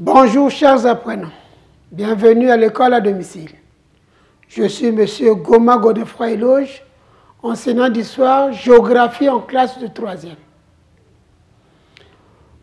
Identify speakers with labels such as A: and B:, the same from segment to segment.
A: Bonjour chers apprenants, bienvenue à l'école à domicile. Je suis M. Goma Godefroy-Loge, enseignant d'histoire, géographie en classe de 3e.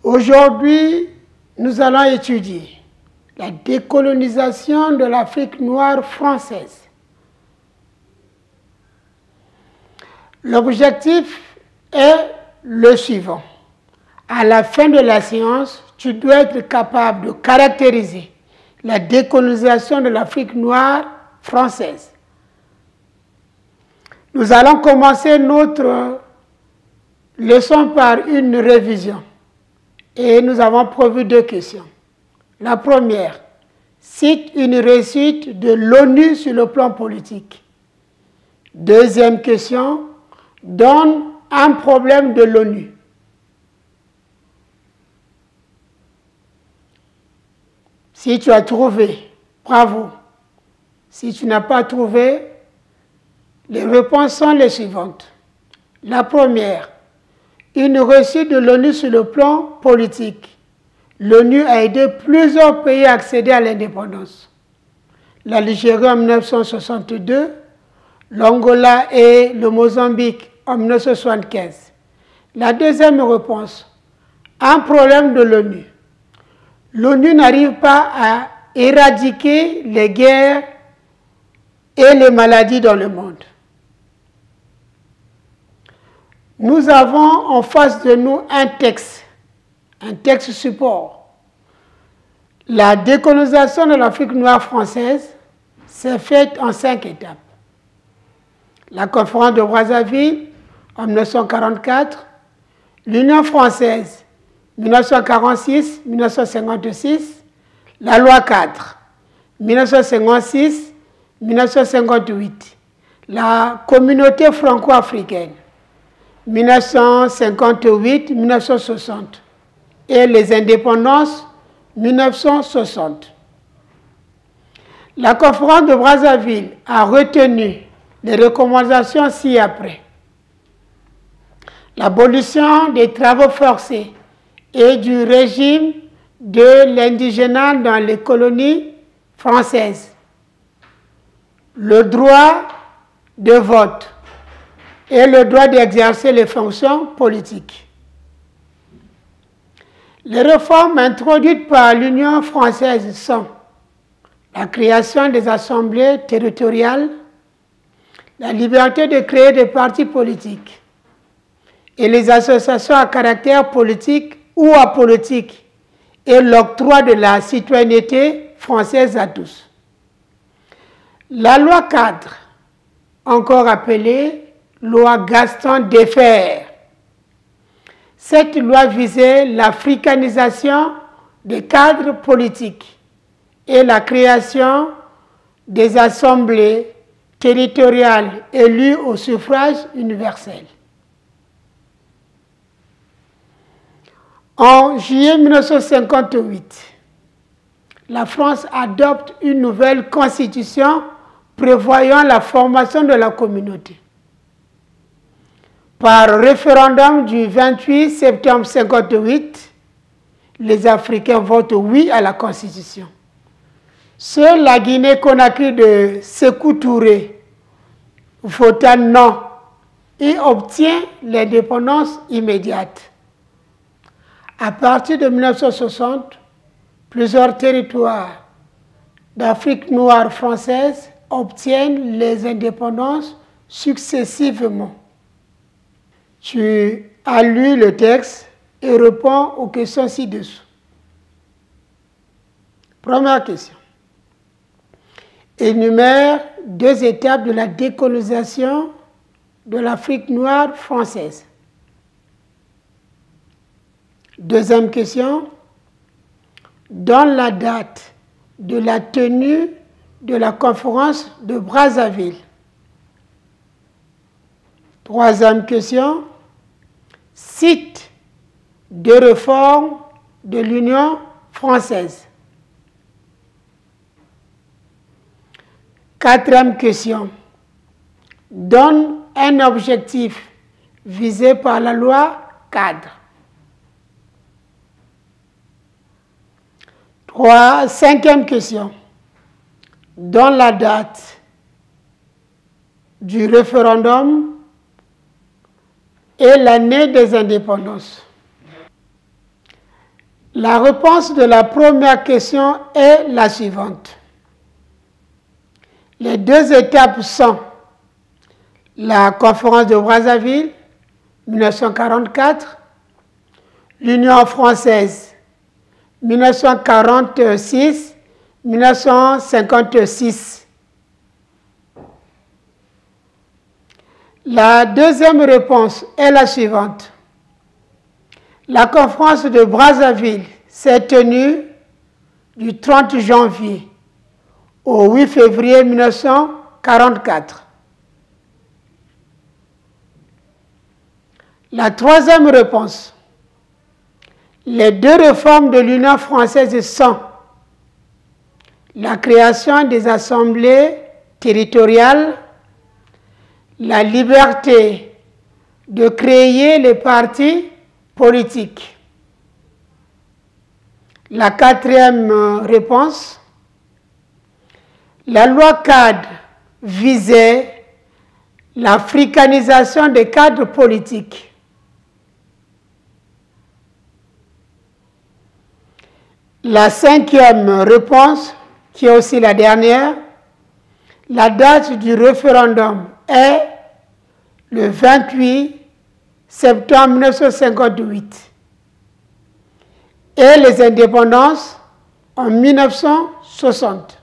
A: Aujourd'hui, nous allons étudier la décolonisation de l'Afrique noire française. L'objectif est le suivant. À la fin de la séance, tu dois être capable de caractériser la décolonisation de l'Afrique noire française. Nous allons commencer notre leçon par une révision. Et nous avons prévu 2 questions. La première, cite une réussite de l'ONU sur le plan politique. Deuxième question, donne un problème de l'ONU. Si tu as trouvé, bravo. Si tu n'as pas trouvé, les réponses sont les suivantes. La première, une réussite de l'ONU sur le plan politique. L'ONU a aidé plusieurs pays à accéder à l'indépendance. L'Algérie en 1962, l'Angola et le Mozambique en 1975. La deuxième réponse, un problème de l'ONU. L'ONU n'arrive pas à éradiquer les guerres et les maladies dans le monde. Nous avons en face de nous un texte support. La décolonisation de l'Afrique noire française s'est faite en 5 étapes. La conférence de Brazzaville en 1944, l'Union française 1946-1956, la loi 4, 1956-1958, la communauté franco-africaine, 1958-1960 et les indépendances 1960. La conférence de Brazzaville a retenu les recommandations ci-après. L'abolition des travaux forcés et du régime de l'indigénat dans les colonies françaises. Le droit de vote et le droit d'exercer les fonctions politiques. Les réformes introduites par l'Union française sont la création des assemblées territoriales, la liberté de créer des partis politiques et les associations à caractère politique ou apolitique et l'octroi de la citoyenneté française à tous. La loi 4, encore appelée loi Gaston Defferre. Cette loi visait l'africanisation des cadres politiques et la création des assemblées territoriales élues au suffrage universel. En juillet 1958, la France adopte une nouvelle constitution prévoyant la formation de la communauté. Par référendum du 28 septembre 1958, les Africains votent oui à la Constitution. Seule la Guinée-Conakry de Sékou Touré vota non et obtient l'indépendance immédiate. À partir de 1960, plusieurs territoires d'Afrique noire française obtiennent les indépendances successivement. Tu as lu le texte et réponds aux questions ci-dessous. Première question. Énumère 2 étapes de la décolonisation de l'Afrique noire française. Deuxième question. Donne la date de la tenue de la conférence de Brazzaville. Troisième question. Cite 2 réformes de l'Union française. Quatrième question. Donne un objectif visé par la loi cadre. Cinquième question. Donne la date du référendum et l'année des indépendances. La réponse de la première question est la suivante. Les deux étapes sont la conférence de Brazzaville, 1944, l'Union française, 1946-1956. La deuxième réponse est la suivante. La conférence de Brazzaville s'est tenue du 30 janvier au 8 février 1944. La troisième réponse. Les deux réformes de l'Union française sont la création des assemblées territoriales, la liberté de créer les partis politiques. La quatrième réponse, la loi cadre visait l'africanisation des cadres politiques. La cinquième réponse, qui est aussi la dernière, la date du référendum est le 28 septembre 1958 et les indépendances en 1960.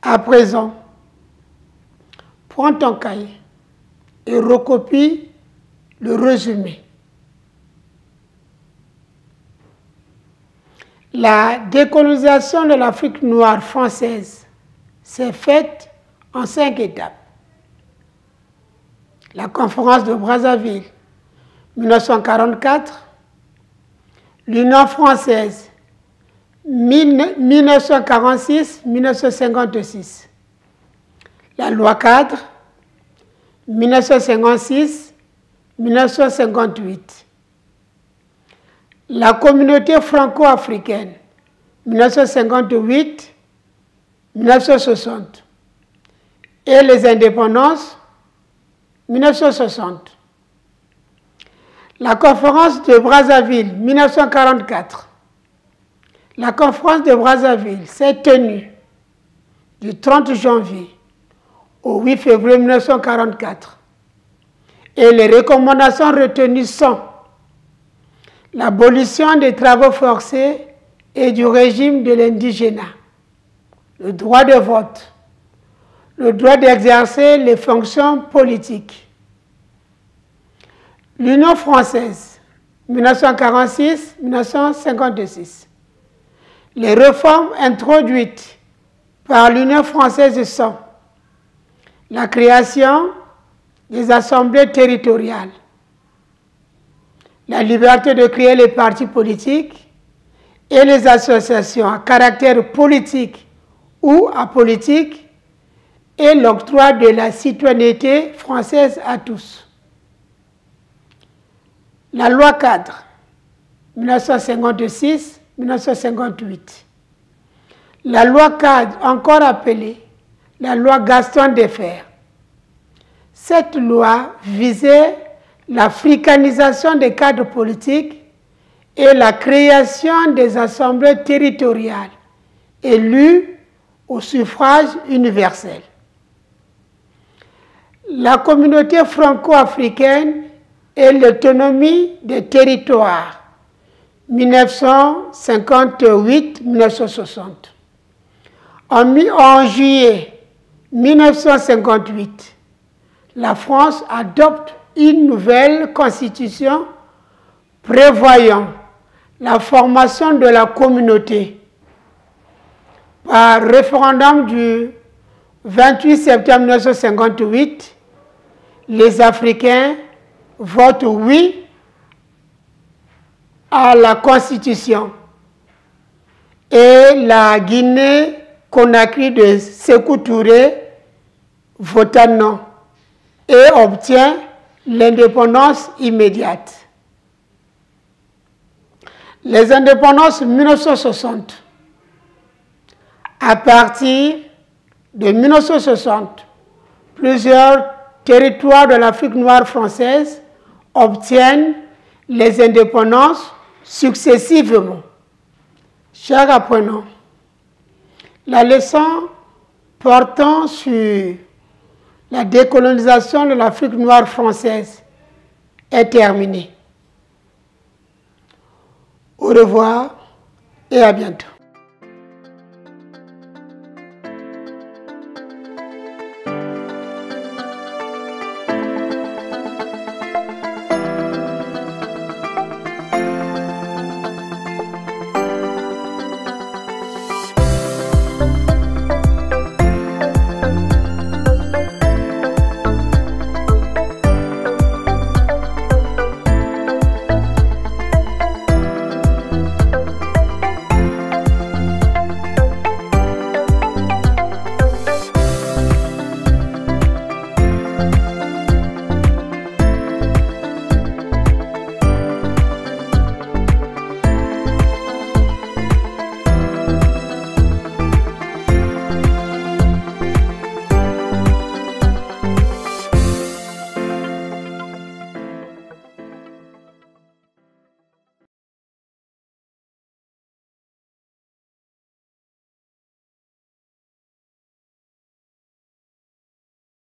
A: À présent, prends ton cahier et recopie le résumé. La décolonisation de l'Afrique noire française s'est faite en 5 étapes. La conférence de Brazzaville, 1944, l'Union française, 1946-1956, la loi cadre, 1956-1958, la communauté franco-africaine, 1958-1960, et les indépendances, 1960. La conférence de Brazzaville, 1944. La conférence de Brazzaville s'est tenue du 30 janvier au 8 février 1944. Et les recommandations retenues sont l'abolition des travaux forcés et du régime de l'indigénat, le droit de vote, le droit d'exercer les fonctions politiques. L'Union française, 1946-1956. Les réformes introduites par l'Union française sont la création des assemblées territoriales, la liberté de créer les partis politiques et les associations à caractère politique ou apolitique et l'octroi de la citoyenneté française à tous. La loi cadre 1956-1958. La loi cadre, encore appelée la loi Gaston Defferre. Cette loi visait l'africanisation des cadres politiques et la création des assemblées territoriales élues au suffrage universel. La communauté franco-africaine et l'autonomie des territoires, 1958-1960. En juillet 1958, la France adopte une nouvelle constitution prévoyant la formation de la communauté. Par référendum du 28 septembre 1958, les Africains votent oui à la Constitution et la Guinée-Conakry de Sékou Touré vota non et obtient l'indépendance immédiate. Les indépendances 1960. À partir de 1960, plusieurs territoires de l'Afrique noire française obtiennent les indépendances successivement. Chers apprenants, la leçon portant sur la décolonisation de l'Afrique noire française est terminée. Au revoir et à bientôt.